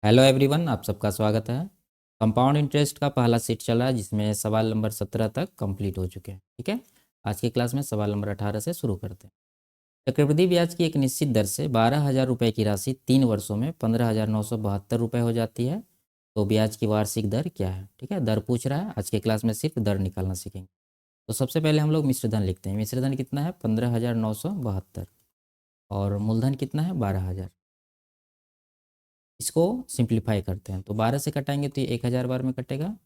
Hello everyone, आप सबका स्वागत है। कंपाउंड इंटरेस्ट का पहला सेट चल रहा है जिसमें सवाल नंबर 17 तक कंप्लीट हो चुके हैं। ठीक है, आज की क्लास में सवाल नंबर 18 से शुरू करते हैं। चक्रवृद्धि ब्याज की एक निश्चित दर से 12,000 रुपये की राशि 3 वर्षों में 15,972 रुपये हो जाती है, तो ब्याज की वार्षिक दर क्या है? ठीक है, दर पूछ रहा है। आज की क्लास में सिर्फ दर निकालना सीखेंगे। तो सबसे पहले हम लोग मिश्रधन लिखते हैं। मिश्रधन कितना है? 15,972 और मूलधन कितना है? 12,000। इसको सिंप्लीफाई करते हैं तो 12 से कटाएंगे तो ये 1,000 बार में कटेगा,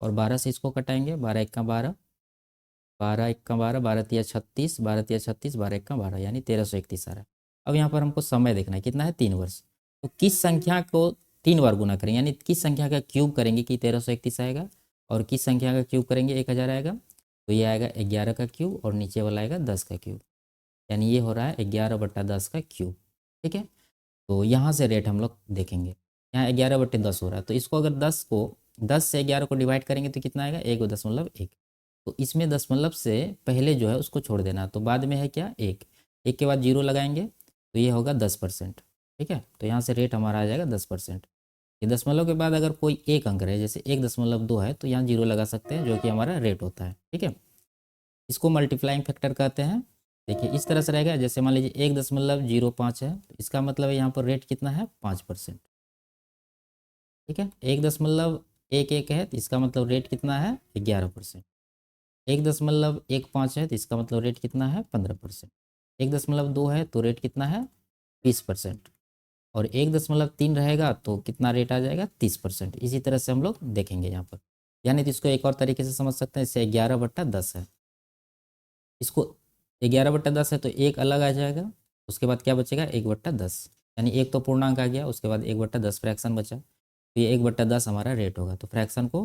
और 12 से इसको कटाएंगे, 12 एक का 12, 12 एक का 12, 12 तिया 36, 12 तिया 36, 12 एक का 12, यानी 1331 आ रहा है। अब यहाँ पर हमको समय देखना है, कितना है? 3 वर्ष। तो किस संख्या को 3 बार गुना करेंगे, यानी किस संख्या का क्यूब करेंगे कि 1331 आएगा, और किस संख्या का क्यूब करेंगे 1,000 आएगा? तो ये आएगा 11 का क्यूब, और नीचे वाला आएगा 10 का क्यूब, यानी ये हो रहा है 11/10 का क्यूब। ठीक है, तो यहाँ से रेट हम लोग देखेंगे। यहाँ 11/10 हो रहा है, तो इसको अगर 10 से 11 को डिवाइड करेंगे तो कितना आएगा? 1.1। तो इसमें दशमलव से पहले जो है उसको छोड़ देना, तो बाद में है क्या? एक। एक के बाद जीरो लगाएंगे तो ये होगा 10%। ठीक है, तो यहाँ से रेट हमारा आ जाएगा 10%। ये दशमलव के बाद अगर कोई एक अंक रहे, जैसे 1.2 है, तो यहाँ जीरो लगा सकते हैं, जो कि हमारा रेट होता है। ठीक है, इसको मल्टीप्लाइंग फैक्टर कहते हैं। देखिए इस तरह से रहेगा, जैसे मान लीजिए 1.05 है, तो इसका मतलब है यहाँ पर रेट कितना है? 5%। ठीक है, 1.11 है तो इसका मतलब रेट कितना है? 11%। 1.15 है तो इसका मतलब रेट कितना है? 15%। 1.2 है तो रेट कितना है? 20%। और 1.3 रहेगा तो कितना रेट आ जाएगा? 30%। इसी तरह से हम लोग देखेंगे यहाँ पर, यानी तो इसको एक और तरीके से समझ सकते हैं, इससे 11/10 है, इसको 11/10 है तो एक अलग आ जाएगा, उसके बाद क्या बचेगा? 1/10, यानी एक तो पूर्णांक आ गया, उसके बाद 1/10 फ्रैक्शन बचा, तो ये 1/10 हमारा रेट होगा। तो फ्रैक्शन को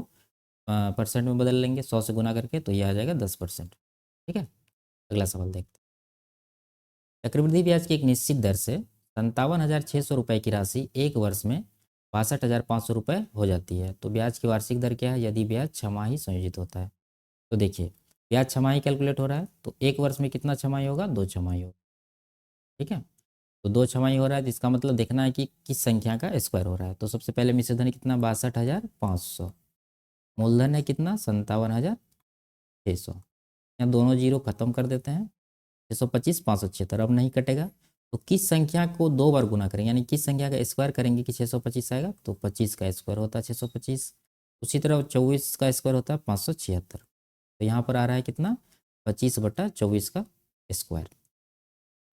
परसेंट में बदल लेंगे 100 से गुना करके, तो ये आ जाएगा 10%। ठीक है, अगला सवाल देखते हैं। चक्रवृद्धि ब्याज की एक निश्चित दर से 57,600 रुपये की राशि 1 वर्ष में 62,500 रुपये हो जाती है, तो ब्याज की वार्षिक दर क्या है यदि ब्याज छमाही संयोजित होता है? तो देखिए, ब्याज छमाही कैलकुलेट हो रहा है, तो 1 वर्ष में कितना छमाही होगा? 2 छमाही होगा। ठीक है, तो 2 छमाही हो रहा है, तो इसका मतलब देखना है कि किस संख्या का स्क्वायर हो रहा है। तो सबसे पहले मिश्रधन कितना? 62,500। मूलधन है कितना? 57,600। यहाँ दोनों जीरो खत्म कर देते हैं, 625, 576, अब नहीं कटेगा। तो किस संख्या को 2 बार गुना करेंगे, यानी किस संख्या का स्क्वायर करेंगे कि 625 आएगा? तो 25 का स्क्वायर होता है 625। उसी तरह 24 का स्क्वायर होता है 576। तो यहाँ पर आ रहा है कितना? 25/24 का स्क्वायर।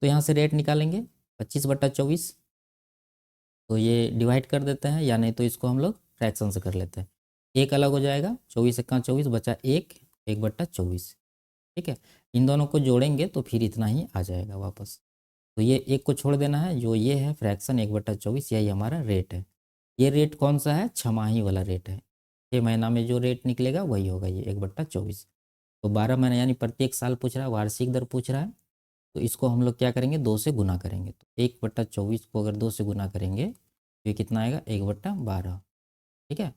तो यहाँ से रेट निकालेंगे 25/24, तो ये डिवाइड कर देते हैं, या नहीं तो इसको हम लोग फ्रैक्शन से कर लेते हैं। एक अलग हो जाएगा, 24 × 24 बचा एक, 1/24। ठीक है, इन दोनों को जोड़ेंगे तो फिर इतना ही आ जाएगा वापस। तो ये एक को छोड़ देना है, जो ये है फ्रैक्शन 1/24, यही हमारा रेट है। ये रेट कौन सा है? छमाही वाला रेट है। 6 महीना में जो रेट निकलेगा वही होगा ये 1/24। तो 12 महीने यानी प्रत्येक साल पूछ रहा है, वार्षिक दर पूछ रहा है, तो इसको हम लोग क्या करेंगे? 2 से गुना करेंगे। तो 1/24 को अगर 2 से गुना करेंगे तो ये कितना आएगा? 1/12। ठीक है,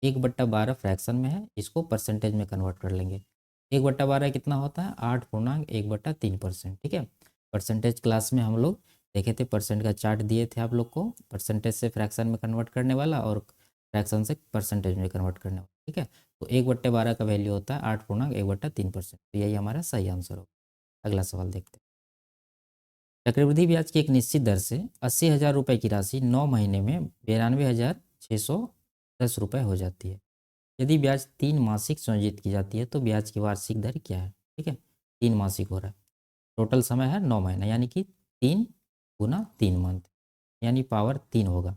1/12 फ्रैक्शन में है, इसको परसेंटेज में कन्वर्ट कर लेंगे। 1/12 कितना होता है? 8.1/3%। ठीक है, परसेंटेज क्लास में हम लोग देखे थे, परसेंट का चार्ट दिए थे आप लोग को, परसेंटेज से फ्रैक्शन में कन्वर्ट करने वाला और फ्रैक्शन से परसेंटेज में कन्वर्ट करने वाला। ठीक है, तो 1/12 का वैल्यू होता है 8.1/3%। तो यही हमारा सही आंसर होगा। अगला सवाल देखते हैं। चक्रवृद्धि ब्याज की एक निश्चित दर से 80,000 रुपये की राशि 9 महीने में 92,610 रुपये हो जाती है। यदि ब्याज 3 मासिक संयोजित की जाती है तो ब्याज की वार्षिक दर क्या है? ठीक है, 3 मासिक हो रहा है, टोटल समय है 9 महीना, यानी कि 3 × 3 मंथ, यानी पावर 3 होगा।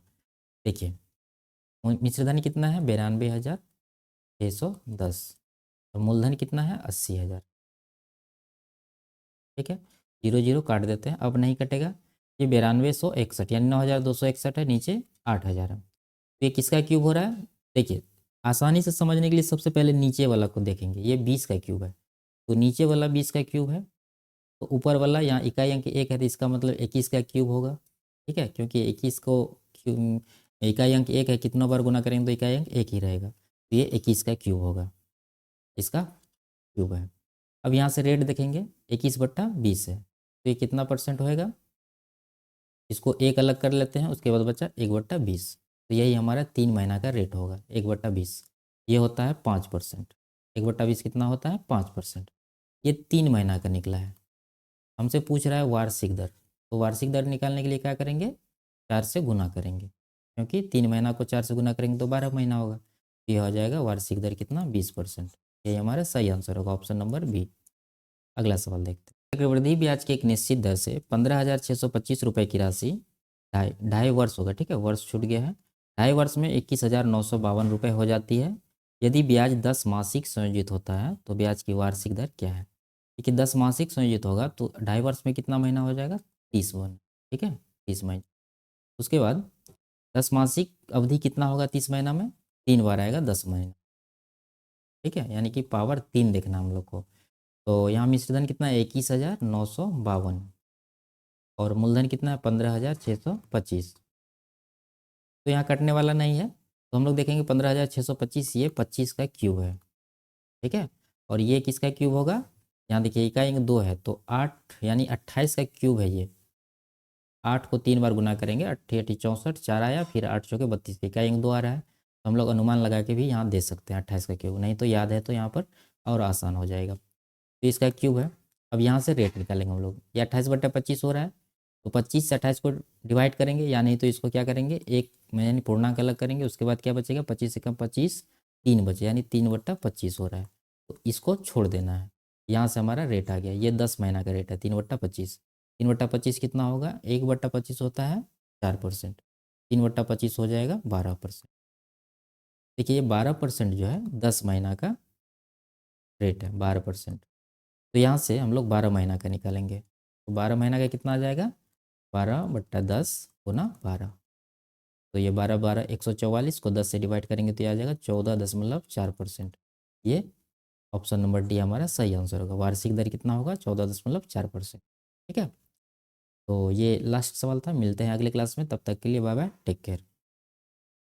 देखिए मिश्रधन कितना है? 92,610, और मूलधन कितना है? 80,000। ठीक है, जीरो जीरो काट देते हैं, अब नहीं कटेगा। ये 92,161, यानी 9,261 है, नीचे 8,000 है, तो ये किसका क्यूब हो रहा है? देखिए आसानी से समझने के लिए सबसे पहले नीचे वाला को देखेंगे, ये 20 का क्यूब है, तो नीचे वाला 20 का क्यूब है, तो ऊपर वाला यहाँ इकाई अंक 1 है, तो इसका मतलब 21 का क्यूब होगा। ठीक है, क्योंकि 21 को इकाई अंक 1 है, कितना बार गुना करेंगे तो इकाई अंक 1 ही रहेगा, तो ये 21 का क्यूब होगा, इसका क्यूब है। अब यहाँ से रेट देखेंगे, 21/20 है, तो ये कितना परसेंट होएगा? इसको एक अलग कर लेते हैं, उसके बाद बचा 1/20, तो यही हमारा 3 महीना का रेट होगा 1/20। ये होता है 5%। 1/20 कितना होता है 5%। ये 3 महीना का निकला है। हमसे पूछ रहा है वार्षिक दर, तो वार्षिक दर निकालने के लिए क्या करेंगे, 4 से गुना करेंगे, क्योंकि 3 महीना को 4 से गुना करेंगे तो 12 महीना होगा। ये हो जाएगा वार्षिक दर कितना 20%। यही हमारा सही आंसर होगा, ऑप्शन नंबर बी। अगला सवाल देखते हैं। चक्रवृद्धि ब्याज की एक निश्चित दर से 15,625 रुपये की राशि ढाई ढाई वर्ष होगा, ठीक है, वर्ष छूट गया है, ढाई वर्ष में 21,952 रुपये हो जाती है। यदि ब्याज 10 मासिक संयोजित होता है तो ब्याज की वार्षिक दर क्या है। देखिए 10 मासिक संयोजित होगा तो ढाई वर्ष में कितना महीना हो जाएगा 30 महीना, ठीक है, 30 महीना। उसके बाद 10 मासिक अवधि कितना होगा 30 महीना में, 3 बार आएगा 10 महीना, ठीक है, यानी कि पावर 3 देखना हम लोग को। तो यहाँ मिश्रधन कितना है 21,952 और मूलधन कितना है 15,625। तो यहाँ कटने वाला नहीं है, तो हम लोग देखेंगे 15,625 ये 25 का क्यूब है, ठीक है, और ये किसका क्यूब होगा, यहाँ देखिए इकाई अंक 2 है तो 8 यानी 28 का क्यूब है ये। 8 को 3 बार गुना करेंगे, 8 64 4 आया, फिर 8 चौके 32, इकाई अंक 2 आ रहा है, तो हम लोग अनुमान लगा के भी यहाँ दे सकते हैं 28 का क्यूब, नहीं तो याद है तो यहाँ पर और आसान हो जाएगा। तो इसका क्यूब है। अब यहाँ से रेट निकालेंगे हम लोग, ये 28/25 हो रहा है, तो 25 से 28 को डिवाइड करेंगे, या नहीं तो इसको क्या करेंगे एक में यानी पूर्णांक अलग करेंगे, उसके बाद क्या बचेगा 25 से कम 25 3 बचे, यानी 3/25 हो रहा है, तो इसको छोड़ देना है। यहाँ से हमारा रेट आ गया, ये 10 महीना का रेट है 3/25। 3/25 कितना होगा, 1/25 होता है 4%, 3/25 हो जाएगा 12%। देखिए ये 12% जो है 10 महीना का रेट है 12%। तो यहाँ से हम लोग 12 महीना का निकालेंगे, तो 12 महीना का कितना आ जाएगा 12/10 गुना 12, तो ये 12 144 को 10 से डिवाइड करेंगे तो ये आ जाएगा 14.4%। ये ऑप्शन नंबर डी हमारा सही आंसर होगा, वार्षिक दर कितना होगा 14.4%, ठीक है। तो ये लास्ट सवाल था, मिलते हैं अगले क्लास में, तब तक के लिए बाय बाय, टेक केयर।